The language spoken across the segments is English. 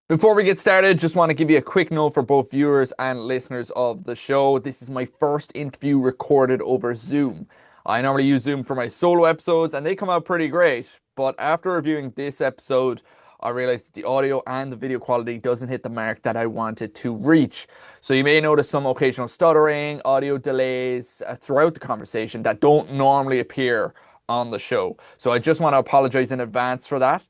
Before we get started, just want to give you a quick note for both viewers and listeners of the show. This is my first interview recorded over Zoom. I normally use Zoom for my solo episodes and they come out pretty great. But after reviewing this episode, I realized that the audio and the video quality doesn't hit the mark that I wanted to reach. So you may notice some occasional stuttering, audio delays throughout the conversation that don't normally appear on the show. So I just want to apologize in advance for that.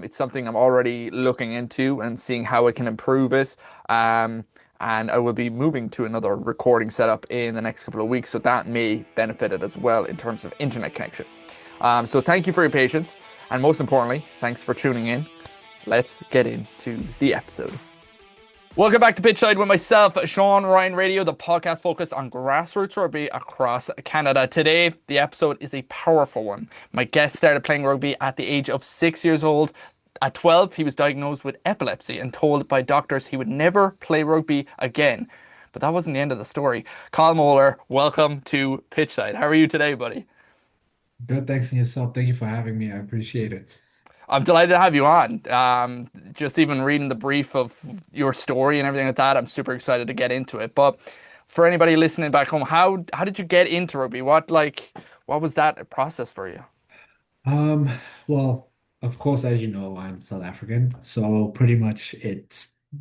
It's something I'm already looking into and seeing how I can improve it. And I will be moving to another recording setup in the next couple of weeks, so that may benefit it as well in terms of internet connection. So thank you for your patience, and most importantly, thanks for tuning in. Let's get into the episode. Welcome back to Pitchside with myself, Sean Ryan Radio, the podcast focused on grassroots rugby across Canada. Today, the episode is a powerful one. My guest started playing rugby at the age of 6 years old. At 12, he was diagnosed with epilepsy and told by doctors he would never play rugby again. But that wasn't the end of the story. Kyle Moller, welcome to Pitchside. How are you today, buddy? Good, thanks and yourself. Thank you for having me. I appreciate it. I'm delighted to have you on. Just even reading the brief of your story and everything like that, I'm super excited to get into it. But for anybody listening back home, how did you get into rugby? What was that process for you? Um, well, of course, as you know, I'm South African, so pretty much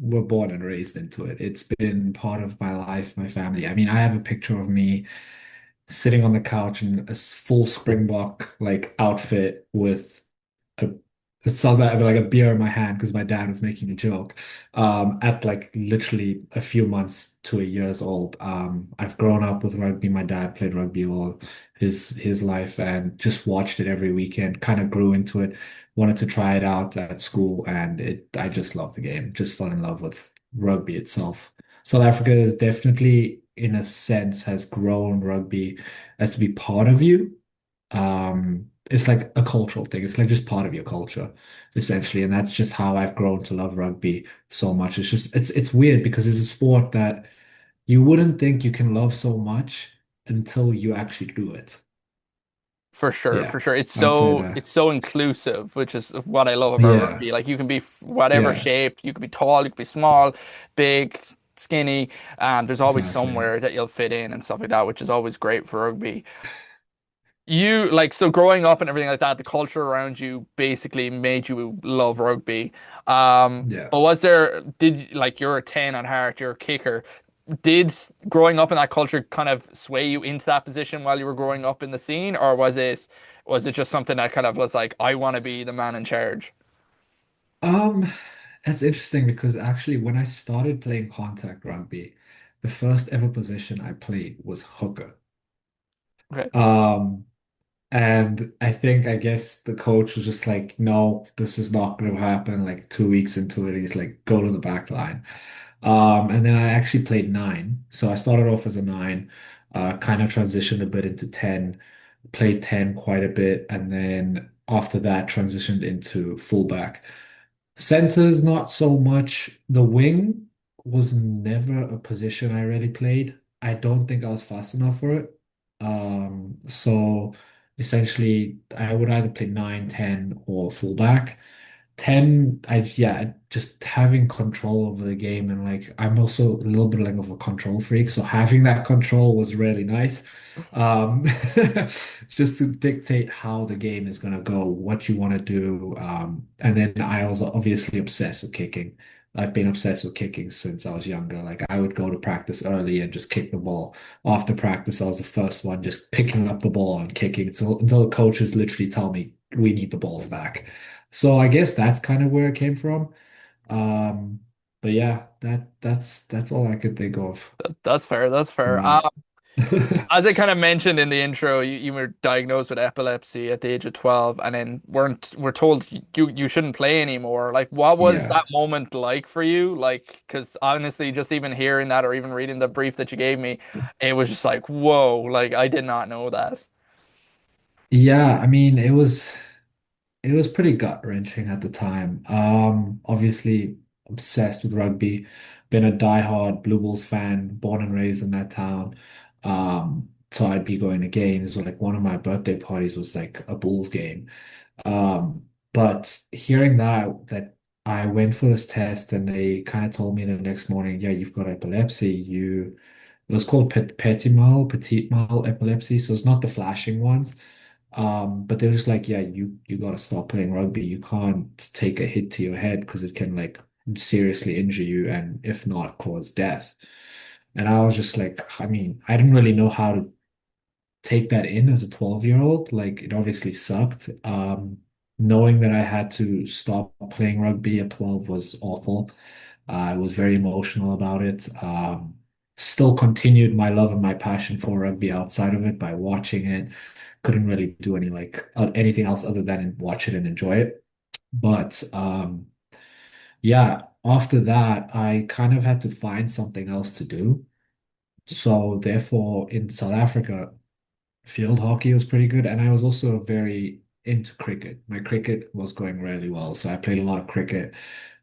we're born and raised into it. It's been part of my life, my family. I mean, I have a picture of me sitting on the couch in a full Springbok like outfit with a it's not bad, like a beer in my hand because my dad was making a joke. At like literally a few months to a years old. I've grown up with rugby. My dad played rugby all his life and just watched it every weekend. Kind of grew into it. Wanted to try it out at school, and it I just loved the game. Just fell in love with rugby itself. South Africa is definitely, in a sense, has grown rugby as to be part of you. It's like a cultural thing. It's like just part of your culture, essentially. And that's just how I've grown to love rugby so much. It's weird because it's a sport that you wouldn't think you can love so much until you actually do it. For sure, Yeah, for sure. It's I'd say so that. it's so inclusive, which is what I love about Yeah, rugby. Like you can be whatever yeah, shape, you could be tall, you could be small, big, skinny. There's always exactly. somewhere that you'll fit in and stuff like that, which is always great for rugby. You like so growing up and everything like that, the culture around you basically made you love rugby. Yeah. But was there did like you're a 10 at heart, you're a kicker. Did growing up in that culture kind of sway you into that position while you were growing up in the scene, or was it just something that kind of was like, I want to be the man in charge? Um, that's interesting because actually when I started playing contact rugby, the first ever position I played was hooker. Okay. Um, And I guess the coach was just like, no, this is not going to happen. Like 2 weeks into it, he's like, go to the back line. And then I actually played nine. So I started off as a nine, kind of transitioned a bit into 10, played 10 quite a bit. And then after that, transitioned into fullback. Centers, not so much. The wing was never a position I really played. I don't think I was fast enough for it. So essentially, I would either play 9, 10, or fullback. 10, yeah, just having control over the game. And like, I'm also a little bit like of a control freak. So having that control was really nice. Um, just to dictate how the game is going to go, what you want to do. And then I also obviously obsessed with kicking. I've been obsessed with kicking since I was younger. Like I would go to practice early and just kick the ball. After practice, I was the first one just picking up the ball and kicking. So until the coaches literally tell me we need the balls back. So I guess that's kind of where it came from. Um, but yeah, that's all I could think of. That's fair. That's fair. Yeah. As I kind of mentioned in the intro, you were diagnosed with epilepsy at the age of 12 and then were told you shouldn't play anymore. Like what was Yeah. that moment like for you? Like, because honestly, just even hearing that or even reading the brief that you gave me, it was just like, whoa, like I did not know that. Yeah, I mean, it was pretty gut-wrenching at the time. Obviously obsessed with rugby, been a diehard Blue Bulls fan, born and raised in that town. So I'd be going to games, or like one of my birthday parties was like a Bulls game. But hearing that I went for this test and they kind of told me the next morning, yeah, you've got epilepsy. It was called petite mal epilepsy. So it's not the flashing ones. But they're just like, yeah, you got to stop playing rugby. You can't take a hit to your head because it can like seriously injure you and if not cause death. And I was just like, I mean, I didn't really know how to take that in as a 12-year-old. Like it obviously sucked. Knowing that I had to stop playing rugby at 12 was awful. I was very emotional about it. Still continued my love and my passion for rugby outside of it by watching it. Couldn't really do anything else other than watch it and enjoy it. But yeah, after that, I kind of had to find something else to do. So therefore, in South Africa, field hockey was pretty good, and I was also very into cricket. My cricket was going really well, so I played a lot of cricket.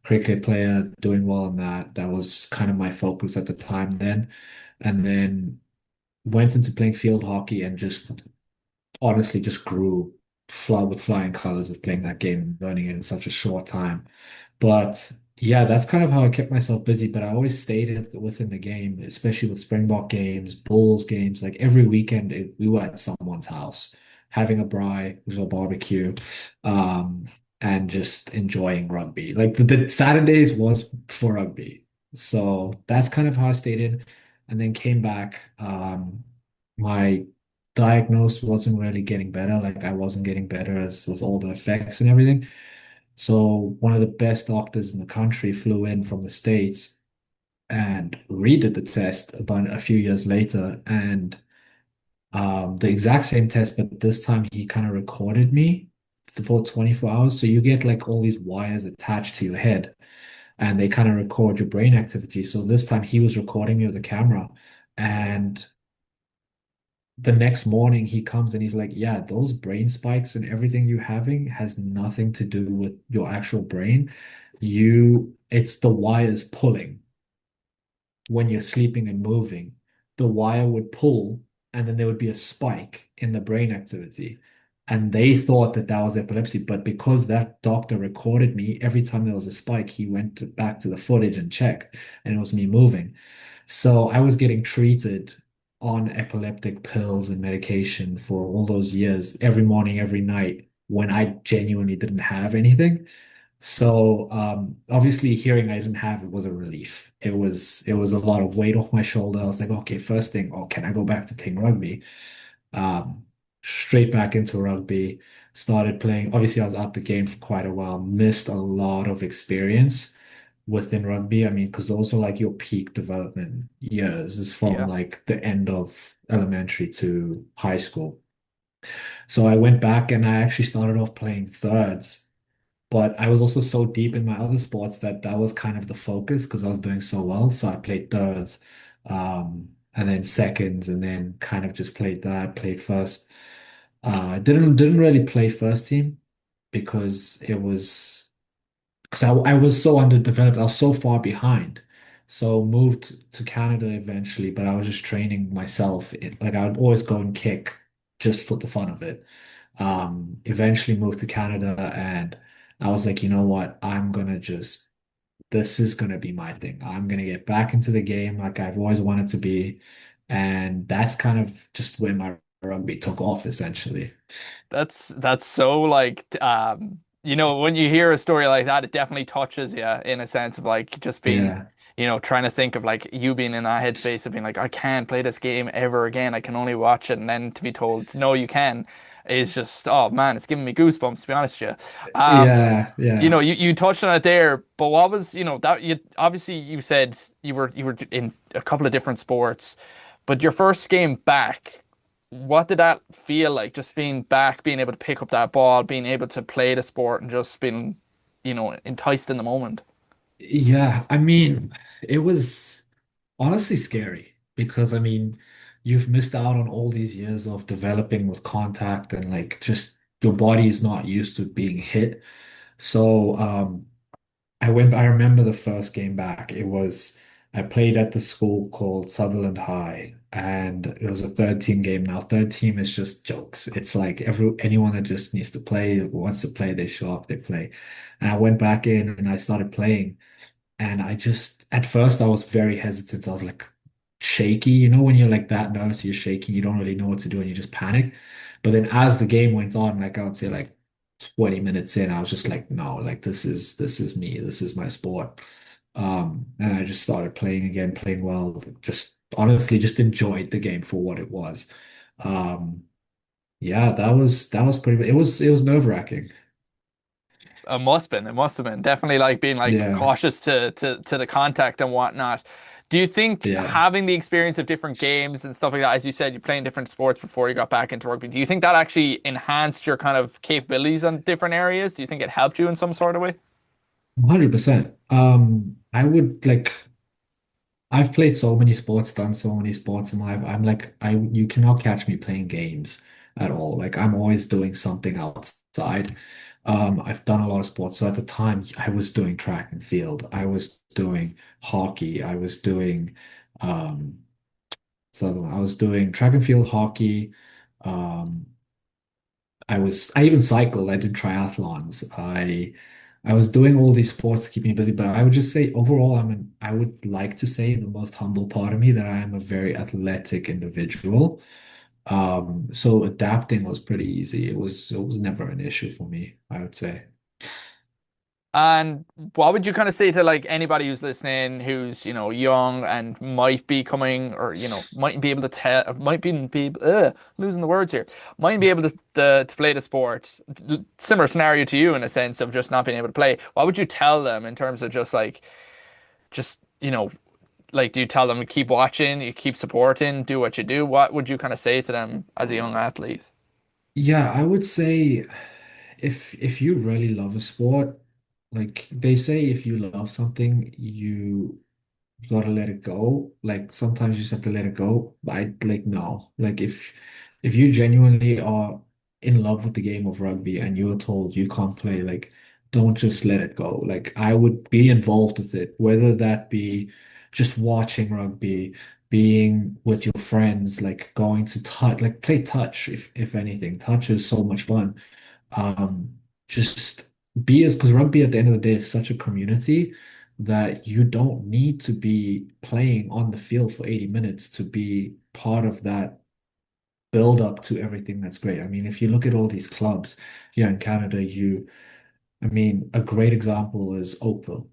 Cricket player, doing well in that. That was kind of my focus at the time then. And then went into playing field hockey and just honestly just grew with flying colors with playing that game and learning it in such a short time. But yeah, that's kind of how I kept myself busy. But I always stayed within the game, especially with Springbok games, Bulls games. Like every weekend, we were at someone's house having a braai, which was a barbecue, um, and just enjoying rugby. Like the Saturdays was for rugby. So that's kind of how I stayed in, and then came back. My diagnosis wasn't really getting better. Like I wasn't getting better as with all the effects and everything. So one of the best doctors in the country flew in from the States and redid the test about a few years later, and the exact same test, but this time he kind of recorded me for 24 hours. So you get like all these wires attached to your head, and they kind of record your brain activity. So this time he was recording me with the camera, and the next morning he comes and he's like, yeah, those brain spikes and everything you having has nothing to do with your actual brain. It's the wires pulling when you're sleeping and moving. The wire would pull and then there would be a spike in the brain activity. And they thought that that was epilepsy, but because that doctor recorded me, every time there was a spike, he went back to the footage and checked, and it was me moving. So I was getting treated on epileptic pills and medication for all those years, every morning, every night, when I genuinely didn't have anything. So obviously hearing I didn't have it was a relief. It was a lot of weight off my shoulder. I was like, okay, first thing, oh, can I go back to playing rugby? Um, Straight back into rugby, started playing. Obviously, I was out the game for quite a while, missed a lot of experience within rugby. I mean, because those are like your peak development years, is from Yeah. like the end of elementary to high school. So I went back and I actually started off playing thirds, but I was also so deep in my other sports that that was kind of the focus because I was doing so well. So I played thirds, and then seconds, and then kind of just played that, played first. Didn't really play first team because it was because I was so underdeveloped. I was so far behind. So moved to Canada eventually, but I was just training myself. Like I would always go and kick just for the fun of it. Eventually moved to Canada and I was like, you know what? This is gonna be my thing. I'm gonna get back into the game like I've always wanted to be. And that's kind of just where my rugby took off essentially. That's so like when you hear a story like that, it definitely touches you in a sense of like just being, Yeah. trying to think of like you being in that headspace of being like, I can't play this game ever again. I can only watch it, and then to be told, no, you can, is just, oh man, it's giving me goosebumps to be honest with you. Yeah, yeah. You touched on it there, but what was, that you obviously you said you were in a couple of different sports, but your first game back, what did that feel like? Just being back, being able to pick up that ball, being able to play the sport, and just being, enticed in the moment. Yeah, I mean, it was honestly scary because I mean, you've missed out on all these years of developing with contact and like just your body is not used to being hit. So I remember the first game back. It was I played at the school called Sutherland High, and it was a third team game. Now, third team is just jokes. It's like anyone that just needs to play, wants to play, they show up, they play. And I went back in and I started playing. And I just, at first, I was very hesitant. I was like shaky. You know, when you're like that nervous, you're shaking, you don't really know what to do, and you just panic. But then as the game went on, like I would say like 20 minutes in, I was just like, no, like this is me. This is my sport. And I just started playing again, playing well. Just honestly, just enjoyed the game for what it was. Um, yeah, that was pretty, it was nerve-wracking. It must have been definitely like being like Yeah, cautious to the contact and whatnot. Do you think yeah. having the experience of different games and stuff like that, as you said, you're playing different sports before you got back into rugby, do you think that actually enhanced your kind of capabilities on different areas? Do you think it helped you in some sort of way? 100%. I would like I've played so many sports, done so many sports in my life. I'm like you cannot catch me playing games at all. Like I'm always doing something outside. I've done a lot of sports. So at the time I was doing track and field. I was doing hockey. I was doing um I was doing track and field hockey. Um I even cycled, I did triathlons. I was doing all these sports to keep me busy, but I would just say overall I would like to say the most humble part of me that I am a very athletic individual. So adapting was pretty easy. It was never an issue for me, I would say. And what would you kind of say to like anybody who's listening, who's, young and might be coming or, mightn't be able to tell, losing the words here, mightn't be able to play the sport. Similar scenario to you in a sense of just not being able to play. What would you tell them in terms of just like, just, like, do you tell them to keep watching, you keep supporting, do what you do? What would you kind of say to them as a young athlete? Yeah, I would say if you really love a sport, like they say if you love something, you gotta let it go. Like sometimes you just have to let it go. But I like no. Like if you genuinely are in love with the game of rugby and you're told you can't play, like don't just let it go. Like I would be involved with it, whether that be just watching rugby, being with your friends, like going to touch, like play touch if anything. Touch is so much fun. Just be as because rugby at the end of the day is such a community that you don't need to be playing on the field for 80 minutes to be part of that build up to everything that's great. I mean, if you look at all these clubs here in Canada, I mean, a great example is Oakville.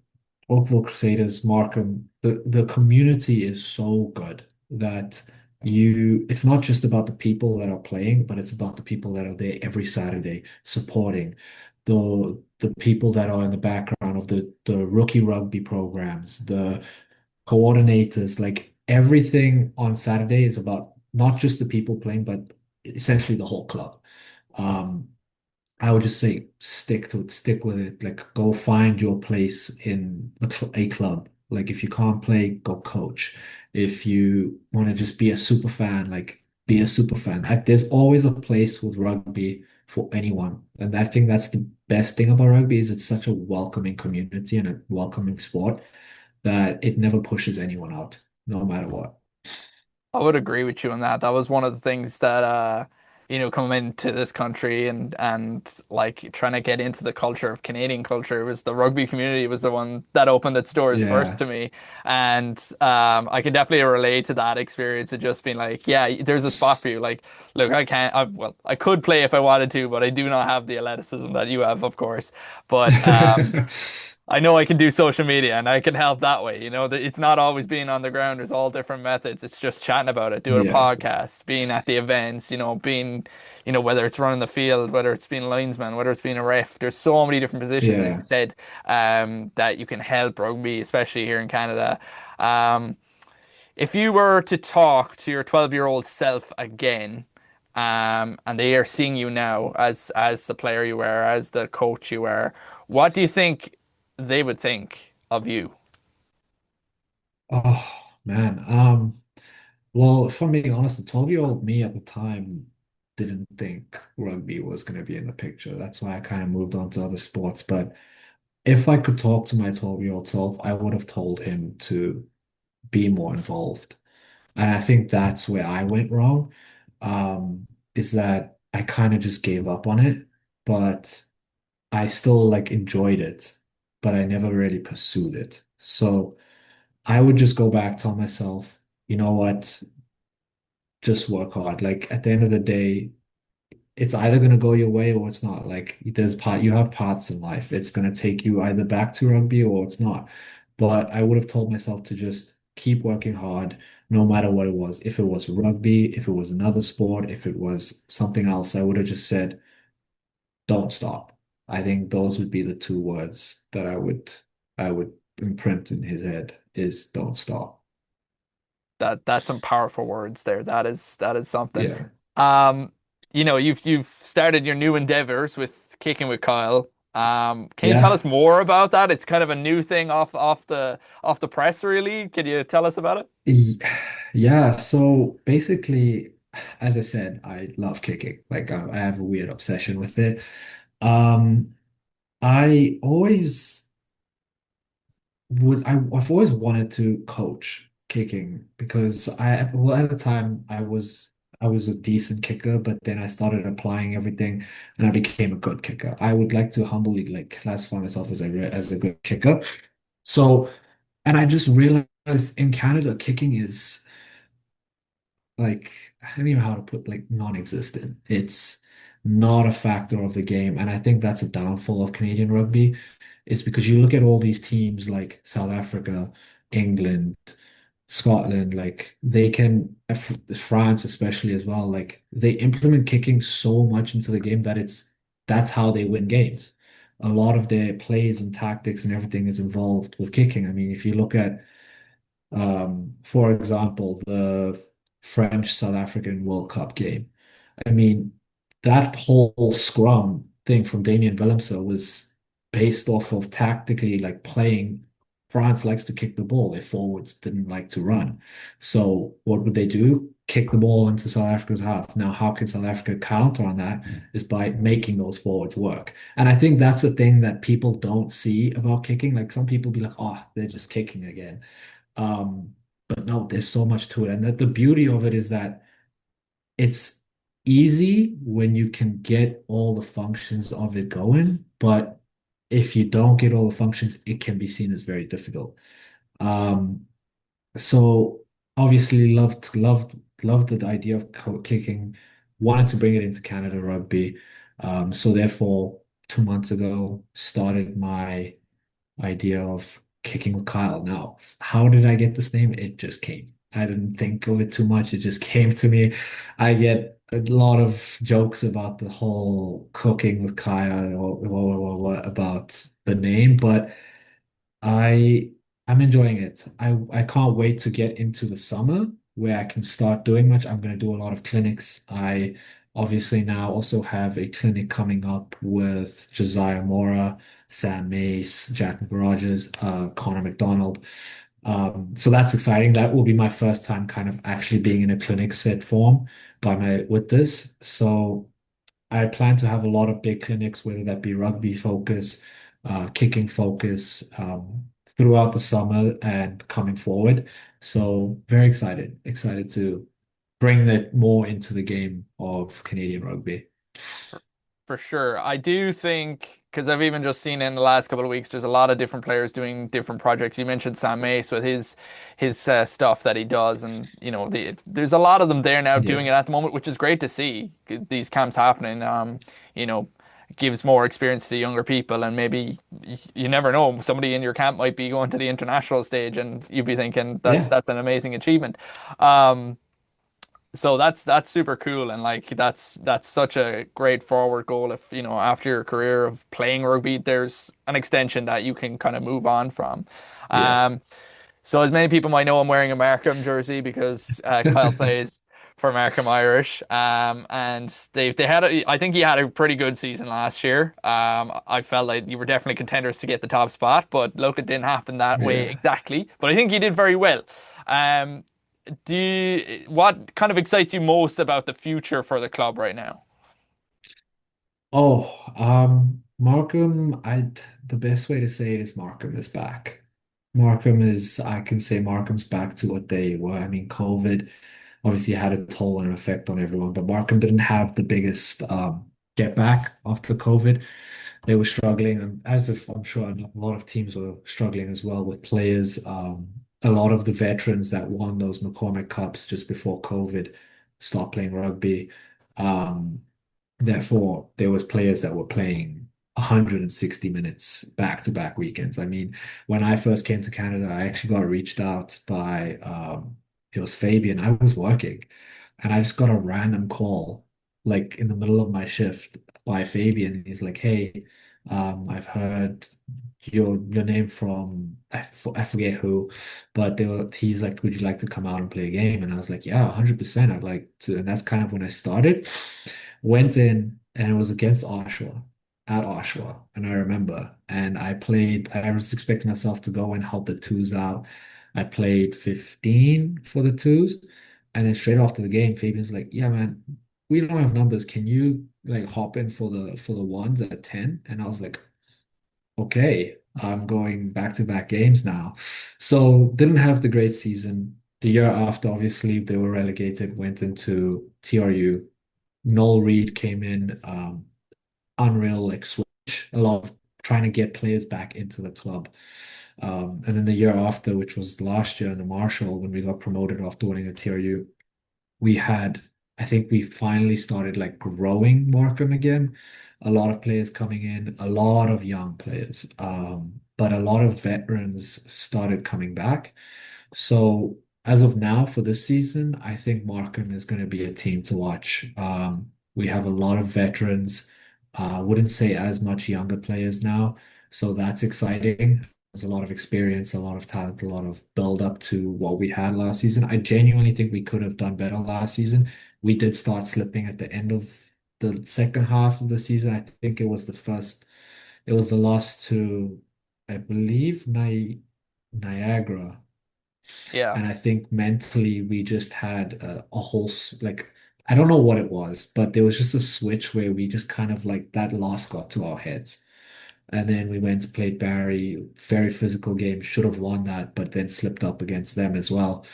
Oakville Crusaders, Markham, the community is so good that it's not just about the people that are playing, but it's about the people that are there every Saturday supporting the people that are in the background of the rookie rugby programs, the coordinators, like everything on Saturday is about not just the people playing, but essentially the whole club. Um, I would just say stick to it, stick with it. Like go find your place in a club. Like if you can't play, go coach. If you want to just be a super fan, like be a super fan. There's always a place with rugby for anyone. And I think that's the best thing about rugby is it's such a welcoming community and a welcoming sport that it never pushes anyone out, no matter what. I would agree with you on that. That was one of the things that coming into this country and like trying to get into the culture of Canadian culture was the rugby community was the one that opened its doors first Yeah. to me. And I can definitely relate to that experience of just being like, yeah, there's a spot for you. Like, look, I could play if I wanted to, but I do not have the athleticism that you have, of course. But I know I can do social media and I can help that way. It's not always being on the ground. There's all different methods. It's just chatting about it, doing a Yeah. podcast, being at the events, whether it's running the field, whether it's being a linesman, whether it's being a ref. There's so many different positions, as you Yeah. said, that you can help rugby, especially here in Canada. Um, if you were to talk to your 12-year-old self again, and they are seeing you now as the player you were, as the coach you were, what do you think they would think of you? Oh man. Well, if I'm being honest, the 12-year-old me at the time didn't think rugby was going to be in the picture. That's why I kind of moved on to other sports. But if I could talk to my 12-year-old self, I would have told him to be more involved. And I think that's where I went wrong, is that I kind of just gave up on it, but I still like enjoyed it, but I never really pursued it. So I would just go back, tell myself, you know what, just work hard. Like at the end of the day, it's either going to go your way or it's not. Like you have paths in life. It's going to take you either back to rugby or it's not. But I would have told myself to just keep working hard no matter what it was. If it was rugby, if it was another sport, if it was something else, I would have just said, don't stop. I think those would be the two words that I would imprint in his head is don't stop. That's some powerful words there. That is something. Yeah. Um, you've started your new endeavors with kicking with Kyle. Can you tell us Yeah. more about that? It's kind of a new thing off the press, really. Can you tell us about it? Y- Yeah, so basically, as I said, I love kicking. Like I have a weird obsession with it. Um, I always I've always wanted to coach kicking because well, at the time I was a decent kicker, but then I started applying everything and I became a good kicker. I would like to humbly like classify myself as a good kicker. So, and I just realized in Canada, kicking is like I don't even know how to put like non-existent. It's not a factor of the game, and I think that's a downfall of Canadian rugby. It's because you look at all these teams like South Africa, England, Scotland, like they can, France especially as well, like they implement kicking so much into the game that that's how they win games. A lot of their plays and tactics and everything is involved with kicking. I mean, if you look at for example, the French South African World Cup game. I mean, that whole scrum thing from Damien Willemse was based off of tactically like playing. France likes to kick the ball. Their forwards didn't like to run. So what would they do? Kick the ball into South Africa's half. Now, how can South Africa counter on that? Is by making those forwards work. And I think that's the thing that people don't see about kicking. Like some people be like, oh, they're just kicking again. Um, but no, there's so much to it. And the beauty of it is that it's easy when you can get all the functions of it going, but if you don't get all the functions, it can be seen as very difficult. Um, so obviously loved the idea of kicking, wanted to bring it into Canada rugby. So therefore, 2 months ago, started my idea of kicking with Kyle. Now, how did I get this name? It just came. I didn't think of it too much. It just came to me. I get a lot of jokes about the whole cooking with Kyle or about the name, but I I'm enjoying it. I can't wait to get into the summer where I can start doing much. I'm going to do a lot of clinics. I obviously now also have a clinic coming up with Josiah Mora, Sam Mace, Jack Rogers, Connor McDonald. So that's exciting. That will be my first time kind of actually being in a clinic set form with this. So I plan to have a lot of big clinics, whether that be rugby focus, kicking focus, throughout the summer and coming forward. So very excited to bring that more into the game of Canadian rugby. For sure. I do think, because I've even just seen in the last couple of weeks, there's a lot of different players doing different projects. You mentioned Sam Mace with his stuff that he does, and there's a lot of them there now Yeah, doing it at the moment, which is great to see. These camps happening, you know, gives more experience to younger people, and maybe you never know, somebody in your camp might be going to the international stage, and you'd be thinking that's yeah, that's an amazing achievement. Um, so that's super cool, and like that's such a great forward goal if after your career of playing rugby there's an extension that you can kind of move on from. yeah. Um so as many people might know, I'm wearing a Markham jersey because Kyle plays for Markham Irish, and they had I think he had a pretty good season last year. I felt like you were definitely contenders to get the top spot, but look, it didn't happen that way Yeah. exactly. But I think he did very well. What kind of excites you most about the future for the club right now? Oh, Markham, the best way to say it is Markham is back. I can say Markham's back to what they were. I mean, COVID obviously had a toll and an effect on everyone, but Markham didn't have the biggest get back after COVID. They were struggling, and as if I'm sure a lot of teams were struggling as well with players. A lot of the veterans that won those McCormick Cups just before COVID stopped playing rugby. Um, Therefore, there was players that were playing 160 minutes back-to-back weekends. I mean, when I first came to Canada, I actually got reached out by it was Fabian. I was working and I just got a random call like in the middle of my shift by Fabian. He's like, "Hey, I've heard your name from I forget who, but he's like, would you like to come out and play a game?" And I was like, "Yeah, 100%. I'd like to." And that's kind of when I started. Went in and it was against Oshawa at Oshawa. And I remember, and I was expecting myself to go and help the twos out. I played 15 for the twos. And then straight after the game, Fabian's like, "Yeah, man, we don't have numbers. Can you like hop in for the ones at 10?" And I was like, "Okay, I'm going back-to-back games now." So didn't have the great season. The year after, obviously, they were relegated, went into TRU. Noel Reid came in, unreal, like switch, a lot of trying to get players back into the club. And then the year after, which was last year in the Marshall, when we got promoted after winning a TRU, we had, I think we finally started like growing Markham again. A lot of players coming in, a lot of young players, but a lot of veterans started coming back. So as of now for this season, I think Markham is going to be a team to watch. We have a lot of veterans. I wouldn't say as much younger players now, so that's exciting. There's a lot of experience, a lot of talent, a lot of build up to what we had last season. I genuinely think we could have done better last season. We did start slipping at the end of the second half of the season. I think it was the loss to, I believe, Niagara. Yeah. And I think mentally we just had a whole like I don't know what it was, but there was just a switch where we just kind of like that loss got to our heads. And then we went to play Barry, very physical game, should have won that, but then slipped up against them as well.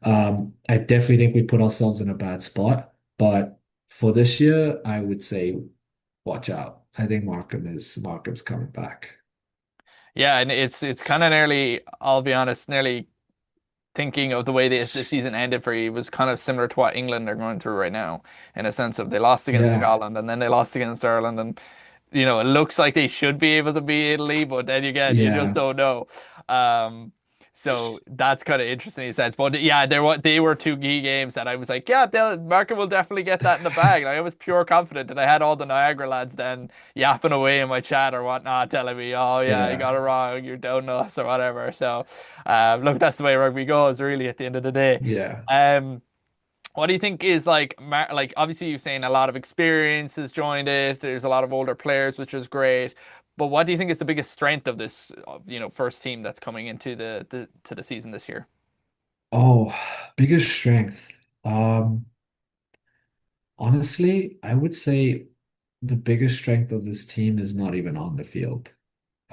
I definitely think we put ourselves in a bad spot, but for this year, I would say watch out. I think Markham's coming back. Yeah, and it's kind of nearly, I'll be honest, nearly thinking of the way the season ended for you was kind of similar to what England are going through right now, in a sense of they lost against Yeah, Scotland and then they lost against Ireland, and it looks like they should be able to beat Italy, but then again, you just yeah, don't know. Um, so that's kind of interesting in a sense. But yeah, they were two key games that I was like, yeah, Markham will definitely get that in the bag. Like, I was pure confident, and I had all the Niagara lads then yapping away in my chat or whatnot, telling me, "Oh yeah, you got yeah, it wrong, you're down us or whatever." So, look, that's the way rugby goes, really, at the end of the day. yeah. Um, what do you think is like obviously you're saying a lot of experience has joined it. There's a lot of older players, which is great. But what do you think is the biggest strength of this, first team that's coming into the season this year? Oh, biggest strength. Honestly, I would say the biggest strength of this team is not even on the field.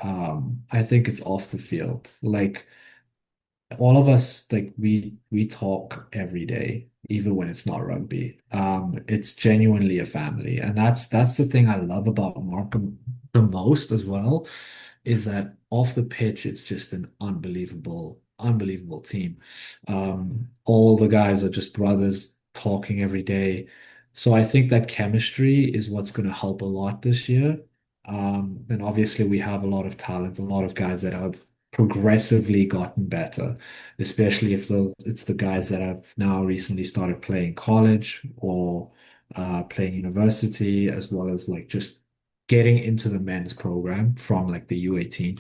I think it's off the field. Like all of us, like we talk every day, even when it's not rugby. It's genuinely a family, and that's the thing I love about Markham the most as well, is that off the pitch, it's just an unbelievable team. All the guys are just brothers talking every day. So I think that chemistry is what's going to help a lot this year. And obviously we have a lot of talent, a lot of guys that have progressively gotten better, especially if it's the guys that have now recently started playing college or playing university, as well as like just getting into the men's program from like the U18.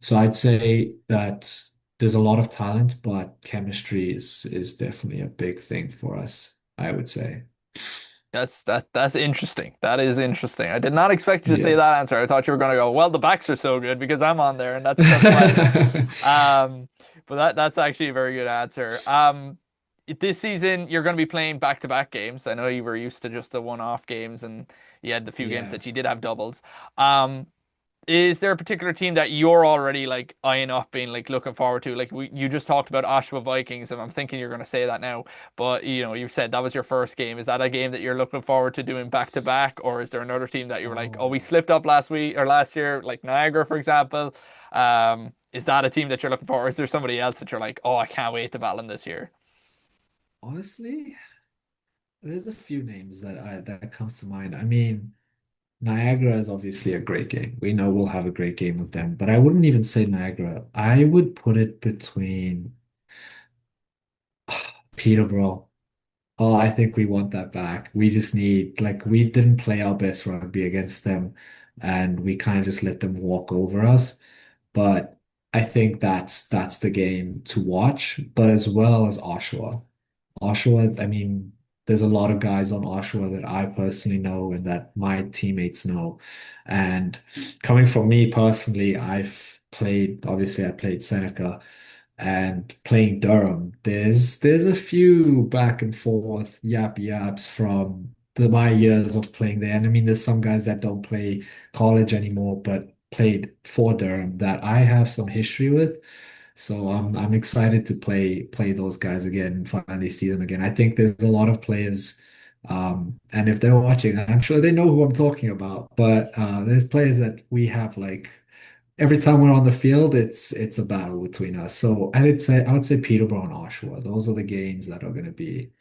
So I'd say that there's a lot of talent, but chemistry is definitely a big thing for us, I would say. That's interesting. That is interesting. I did not expect you to say Yeah. that answer. I thought you were going to go, well, the backs are so good because I'm on there, and that's funny. Um, but that's actually a very good answer. This season you're going to be playing back-to-back games. I know you were used to just the one-off games, and you had the few games Yeah. that you did have doubles. Um, Is there a particular team that you're already like eyeing up, being like looking forward to? Like you just talked about Oshawa Vikings, and I'm thinking you're going to say that now. But you said that was your first game. Is that a game that you're looking forward to doing back to back, or is there another team that you were like, oh, we Oh, slipped up last week or last year, like Niagara, for example? Is that a team that you're looking for, or is there somebody else that you're like, oh, I can't wait to battle them this year? honestly, there's a few names that comes to mind. I mean, Niagara is obviously a great game. We know we'll have a great game with them, but I wouldn't even say Niagara. I would put it between Peterborough. Oh, I think we want that back. We just need, like, we didn't play our best rugby against them, and we kind of just let them walk over us. But I think that's the game to watch, but as well as Oshawa. Oshawa, I mean, there's a lot of guys on Oshawa that I personally know and that my teammates know. And coming from me personally, obviously I played Seneca and playing Durham. There's a few back and forth yaps from my years of playing there. And I mean, there's some guys that don't play college anymore, but played for Durham that I have some history with. So I'm excited to play those guys again and finally see them again. I think there's a lot of players, and if they're watching, I'm sure they know who I'm talking about. But there's players that we have like every time we're on the field, it's a battle between us. So I would say Peterborough and Oshawa. Those are the games that are going to be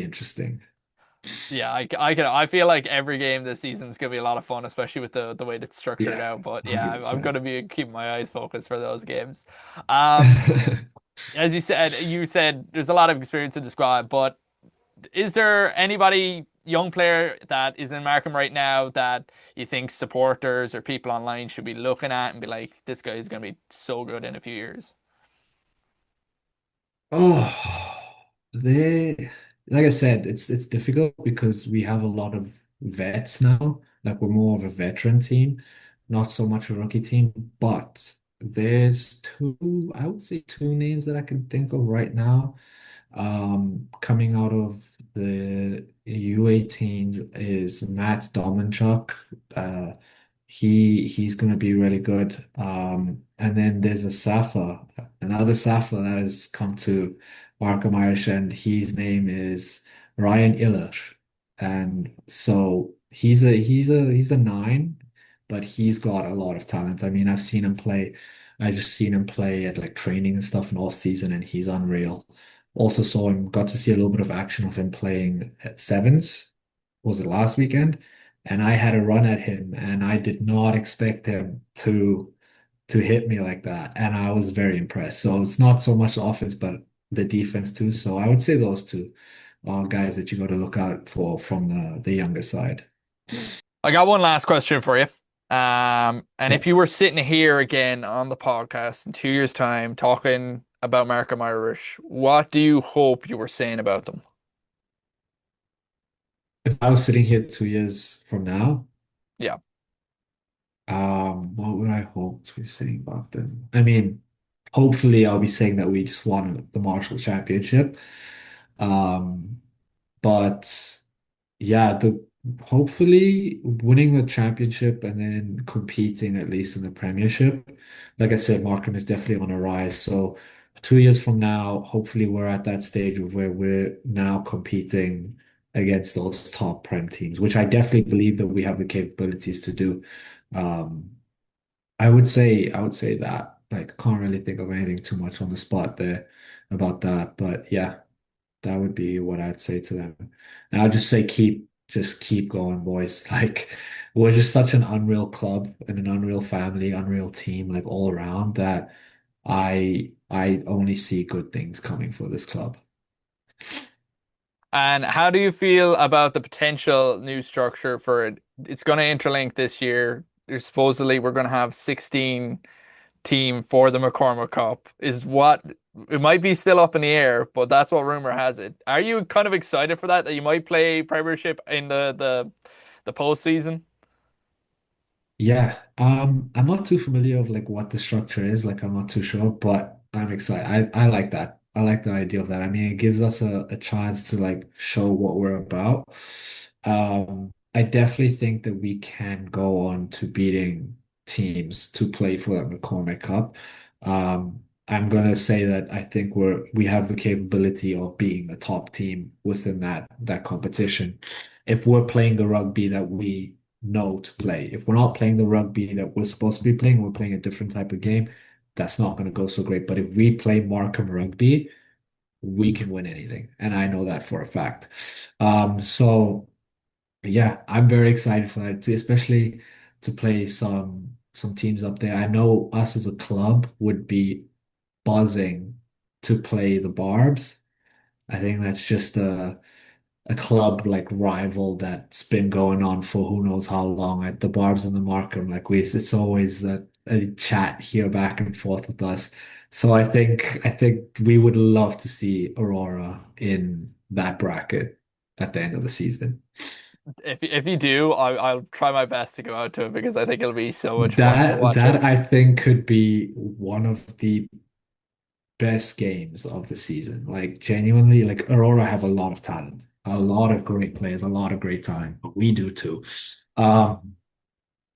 interesting. Yeah, I feel like every game this season is gonna be a lot of fun, especially with the way it's structured Yeah, out. But yeah, I'm 100%. gonna be keeping my eyes focused for those games. Um, as you said there's a lot of experience in the squad, but is there anybody young player that is in Markham right now that you think supporters or people online should be looking at and be like, this guy is gonna be so good in a few years? Oh, they like I said, it's difficult because we have a lot of vets now. Like we're more of a veteran team, not so much a rookie team. But there's I would say two names that I can think of right now. Coming out of the U18s is Matt Domenchuk. Uh, he's going to be really good. And then there's a Safa, another Safa that has come to Markham Irish, and his name is Ryan Iller. And so he's a nine, but he's got a lot of talent. I mean, I've seen him play. I just seen him play at like training and stuff in off season, and he's unreal. Also got to see a little bit of action of him playing at sevens. Was it last weekend? And I had a run at him, and I did not expect him to hit me like that, and I was very impressed. So it's not so much the offense, but the defense too. So I would say those two are guys that you got to look out for from the younger side. I got one last question for you. And if Yeah. you were sitting here again on the podcast in 2 years' time talking about Markham Irish, what do you hope you were saying about them? If I was sitting here 2 years from now, Yeah. what would I hope to be saying about them? I mean, hopefully I'll be saying that we just won the Marshall Championship. Um, but yeah, the hopefully winning the championship and then competing at least in the Premiership. Like I said, Markham is definitely on a rise. So 2 years from now, hopefully we're at that stage of where we're now competing against those top Prem teams, which I definitely believe that we have the capabilities to do. Um, I would say that. Like, can't really think of anything too much on the spot there about that. But yeah, that would be what I'd say to them. And I'll just say just keep going, boys. Like we're just such an unreal club and an unreal family, unreal team, like all around that I only see good things coming for this club. And how do you feel about the potential new structure for it? It's going to interlink this year. There's supposedly we're going to have 16 team for the McCormick Cup is what it might be still up in the air, but that's what rumor has it. Are you kind of excited for that you might play Premiership in the postseason? Yeah, I'm not too familiar of like what the structure is, like I'm not too sure, but I'm excited. I like that. I like the idea of that. I mean, it gives us a chance to like show what we're about. I definitely think that we can go on to beating teams to play for that McCormick Cup. I'm gonna say that I think we have the capability of being a top team within that competition. If we're playing the rugby that we know to play, if we're not playing the rugby that we're supposed to be playing, we're playing a different type of game, that's not gonna go so great. But if we play Markham rugby, we can win anything, and I know that for a fact. So. Yeah, I'm very excited for that too, especially to play some teams up there. I know us as a club would be buzzing to play the Barbs. I think that's just a club like rival that's been going on for who knows how long at the Barbs and the Markham. Like it's always a chat here back and forth with us. So I think we would love to see Aurora in that bracket at the end of the season. If you do, I'll try my best to go out to it because I think it'll be so much fun to watch That it. I think could be one of the best games of the season. Like genuinely, like Aurora have a lot of talent, a lot of great players, a lot of great talent, but we do too. Um,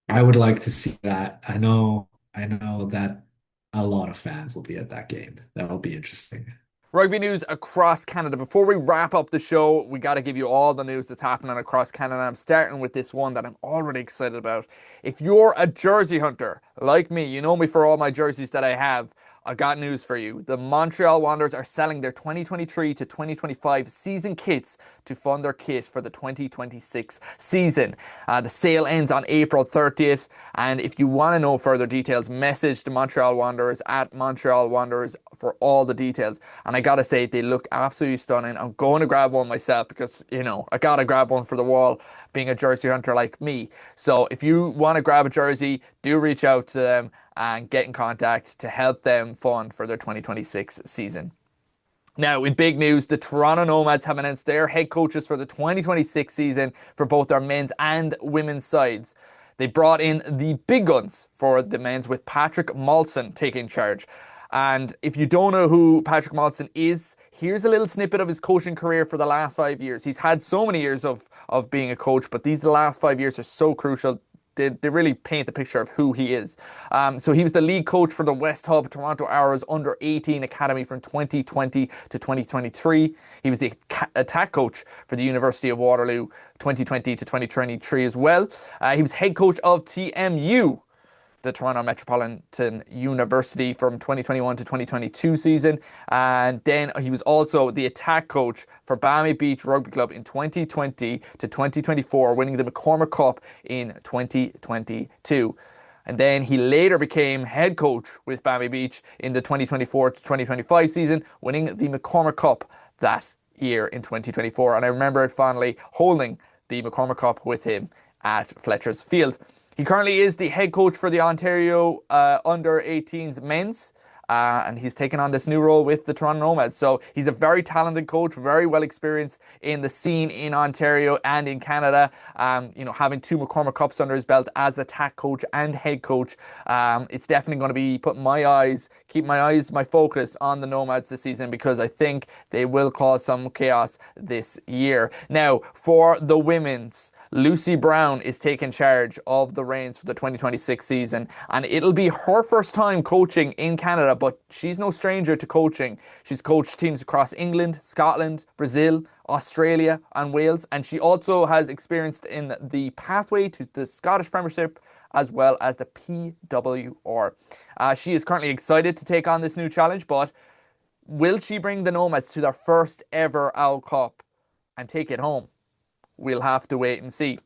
I would like to see that. I know that a lot of fans will be at that game. That'll be interesting. Rugby news across Canada. Before we wrap up the show, we got to give you all the news that's happening across Canada. I'm starting with this one that I'm already excited about. If you're a jersey hunter like me, you know me for all my jerseys that I have. I got news for you. The Montreal Wanderers are selling their 2023 to 2025 season kits to fund their kit for the 2026 season. The sale ends on April 30th. And if you want to know further details, message the Montreal Wanderers at Montreal Wanderers for all the details. And I gotta say, they look absolutely stunning. I'm going to grab one myself because, I gotta grab one for the wall, being a jersey hunter like me. So if you want to grab a jersey, do reach out to them and get in contact to help them fund for their 2026 season. Now, in big news, the Toronto Nomads have announced their head coaches for the 2026 season for both their men's and women's sides. They brought in the big guns for the men's with Patrick Molson taking charge. And if you don't know who Patrick Molson is, here's a little snippet of his coaching career for the last 5 years. He's had so many years of being a coach, but these last 5 years are so crucial. They really paint the picture of who he is. So he was the lead coach for the West Hub Toronto Arrows under 18 Academy from 2020 to 2023. He was the attack coach for the University of Waterloo 2020 to 2023 as well. He was head coach of TMU, the Toronto Metropolitan University, from 2021 to 2022 season. And then he was also the attack coach for Bammy Beach Rugby Club in 2020 to 2024, winning the McCormick Cup in 2022. And then he later became head coach with Bammy Beach in the 2024 to 2025 season, winning the McCormick Cup that year in 2024. And I remember it fondly, holding the McCormick Cup with him at Fletcher's Field. He currently is the head coach for the Ontario under 18s men's. And he's taken on this new role with the Toronto Nomads. So he's a very talented coach, very well experienced in the scene in Ontario and in Canada. Having two McCormick Cups under his belt as attack coach and head coach, it's definitely going to be putting my focus on the Nomads this season because I think they will cause some chaos this year. Now, for the women's, Lucy Brown is taking charge of the reins for the 2026 season, and it'll be her first time coaching in Canada, but she's no stranger to coaching. She's coached teams across England, Scotland, Brazil, Australia, and Wales, and she also has experience in the pathway to the Scottish Premiership as well as the PWR. She is currently excited to take on this new challenge, but will she bring the Nomads to their first ever Owl Cup and take it home? We'll have to wait and see.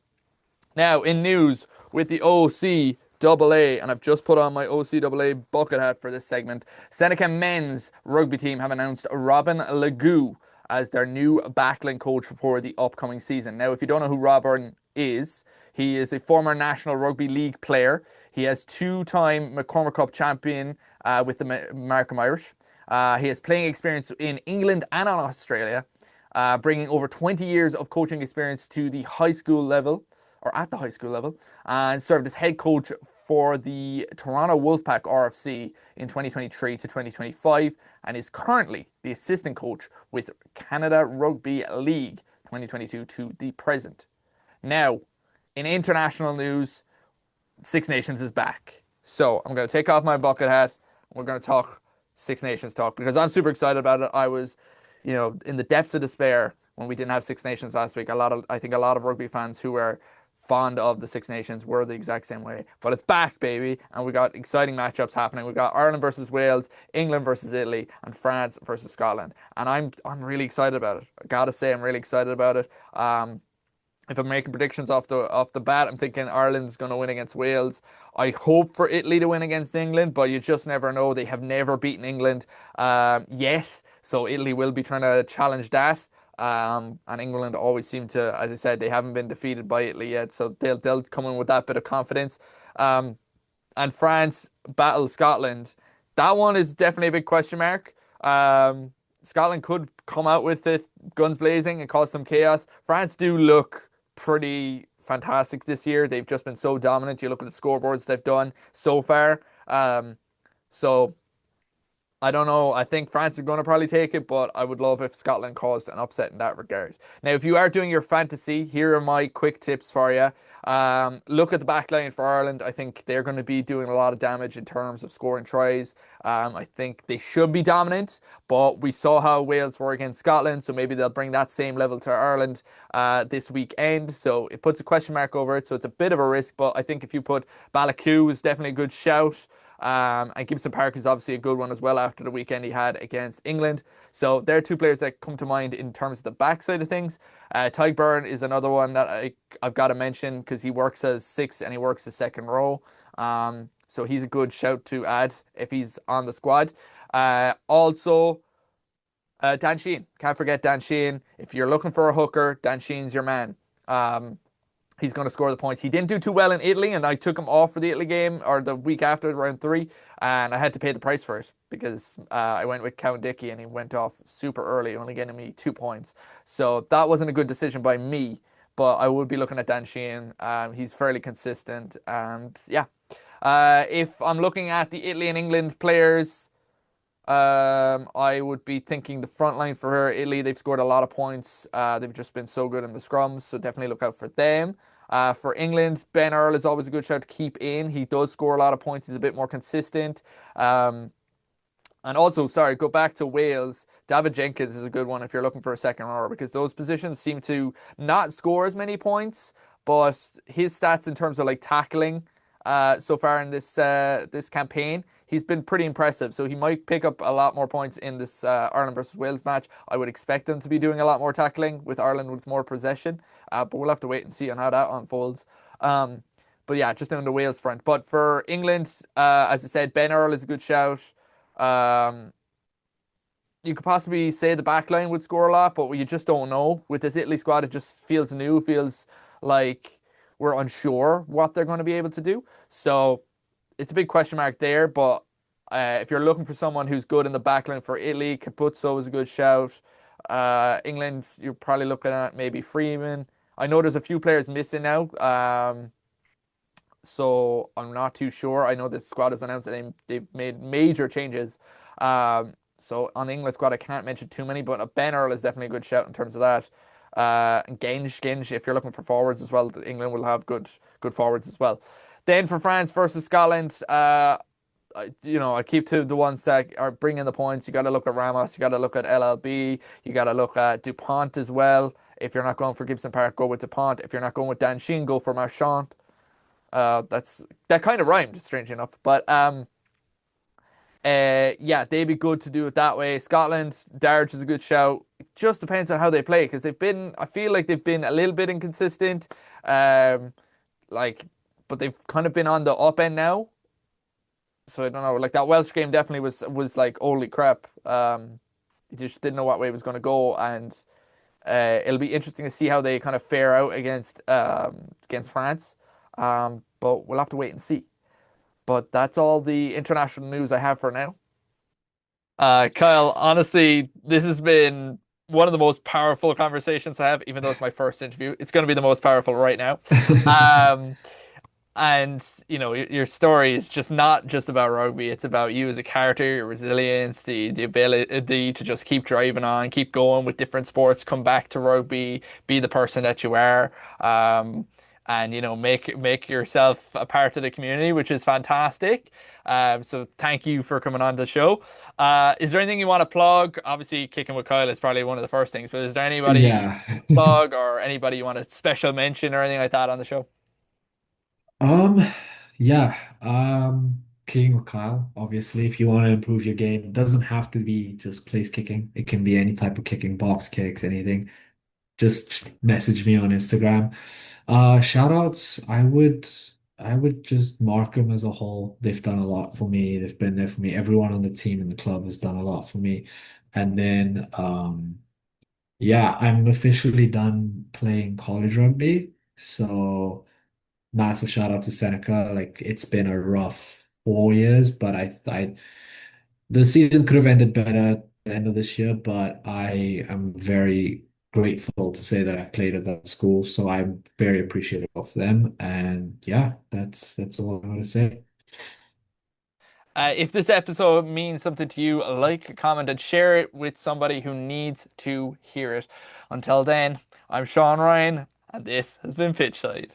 Now, in news with the OCAA, and I've just put on my OCAA bucket hat for this segment, Seneca men's rugby team have announced Robin Legou as their new backline coach for the upcoming season. Now, if you don't know who Robin is, he is a former National Rugby League player. He has two-time McCormick Cup champion with the Markham Irish. He has playing experience in England and in Australia, bringing over 20 years of coaching experience to the high school level, or at the high school level, and served as head coach for the Toronto Wolfpack RFC in 2023 to 2025, and is currently the assistant coach with Canada Rugby League 2022 to the present. Now, In international news, Six Nations is back. So I'm going to take off my bucket hat. We're going to talk Six Nations talk because I'm super excited about it. I was, in the depths of despair when we didn't have Six Nations last week. I think a lot of rugby fans who were fond of the Six Nations were the exact same way. But it's back, baby, and we got exciting matchups happening. We got Ireland versus Wales, England versus Italy, and France versus Scotland. And I'm really excited about it. I gotta say, I'm really excited about it. If I'm making predictions off the bat, I'm thinking Ireland's going to win against Wales. I hope for Italy to win against England, but you just never know. They have never beaten England yet, so Italy will be trying to challenge that. And England always seem to, as I said, they haven't been defeated by Italy yet, so they'll come in with that bit of confidence. Um, and France battle Scotland. That one is definitely a big question mark. Scotland could come out with it guns blazing and cause some chaos. France do look pretty fantastic this year. They've just been so dominant. You look at the scoreboards they've done so far. So I don't know. I think France are going to probably take it, but I would love if Scotland caused an upset in that regard. Now, if you are doing your fantasy, here are my quick tips for you. Look at the back line for Ireland. I think they're going to be doing a lot of damage in terms of scoring tries. I think they should be dominant, but we saw how Wales were against Scotland, so maybe they'll bring that same level to Ireland this weekend. So it puts a question mark over it, so it's a bit of a risk, but I think if you put Balaku is definitely a good shout. And Gibson Park is obviously a good one as well after the weekend he had against England. So there are two players that come to mind in terms of the backside of things. Tyke Byrne is another one that I've got to mention because he works as six and he works the second row. So he's a good shout to add if he's on the squad. Also, Dan Sheehan. Can't forget Dan Sheehan. If you're looking for a hooker, Dan Sheehan's your man. He's going to score the points. He didn't do too well in Italy, and I took him off for the Italy game or the week after, round three, and I had to pay the price for it because I went with Count Dickey and he went off super early, only getting me 2 points. So that wasn't a good decision by me, but I would be looking at Dan Sheehan. He's fairly consistent, and yeah. If I'm looking at the Italy and England players, I would be thinking the front line for her, Italy, they've scored a lot of points. They've just been so good in the scrums, so definitely look out for them. For England, Ben Earl is always a good shout to keep in. He does score a lot of points. He's a bit more consistent. And also, sorry, go back to Wales. David Jenkins is a good one if you're looking for a second rower because those positions seem to not score as many points, but his stats in terms of like tackling so far in this campaign, he's been pretty impressive. So he might pick up a lot more points in this Ireland versus Wales match. I would expect him to be doing a lot more tackling with Ireland with more possession, but we'll have to wait and see on how that unfolds. But yeah, just on the Wales front. But for England, as I said, Ben Earl is a good shout. Um, you could possibly say the back line would score a lot, but you just don't know. With this Italy squad, it just feels new, feels like we're unsure what they're going to be able to do. So it's a big question mark there. But if you're looking for someone who's good in the back line for Italy, Capuzzo is a good shout. England, you're probably looking at maybe Freeman. I know there's a few players missing now. So I'm not too sure. I know the squad has announced that they've made major changes. So on the England squad, I can't mention too many, but Ben Earl is definitely a good shout in terms of that. And Genge, if you're looking for forwards as well, England will have good forwards as well. Then for France versus Scotland, I keep to the ones that are bringing the points. You got to look at Ramos, you got to look at LLB, you got to look at Dupont as well. If you're not going for Gibson Park, go with Dupont. If you're not going with Dan Sheehan, go for Marchand. That kind of rhymed, strangely enough. But yeah, they'd be good to do it that way. Scotland, Darge is a good shout. It just depends on how they play because I feel like they've been a little bit inconsistent. Um, like, but they've kind of been on the up end now. So I don't know. Like that Welsh game definitely was like holy crap. You just didn't know what way it was going to go, and it'll be interesting to see how they kind of fare out against France. But we'll have to wait and see. But that's all the international news I have for now. Kyle, honestly, this has been one of the most powerful conversations I have, even though it's my first interview. It's going to be the most powerful right now. Um, and your story is just not just about rugby. It's about you as a character, your resilience, the ability to just keep driving on, keep going with different sports, come back to rugby, be the person that you are. and make yourself a part of the community, which is fantastic. So thank you for coming on the show. Is there anything you want to plug? Obviously, kicking with Kyle is probably one of the first things, but is there anybody Yeah. plug or anybody you want to special mention or anything like that on the show? Um, yeah. Kicking with Kyle, obviously, if you want to improve your game, it doesn't have to be just place kicking. It can be any type of kicking, box kicks, anything. Just message me on Instagram. Shout outs, I would just mark them as a whole. They've done a lot for me. They've been there for me. Everyone on the team and the club has done a lot for me. And then yeah, I'm officially done playing college rugby. So massive shout out to Seneca. Like it's been a rough 4 years, but I the season could have ended better at the end of this year, but I am very grateful to say that I played at that school. So I'm very appreciative of them. And yeah, that's all I'm gonna say. If this episode means something to you, like, comment, and share it with somebody who needs to hear it. Until then, I'm Sean Ryan, and this has been Pitchside.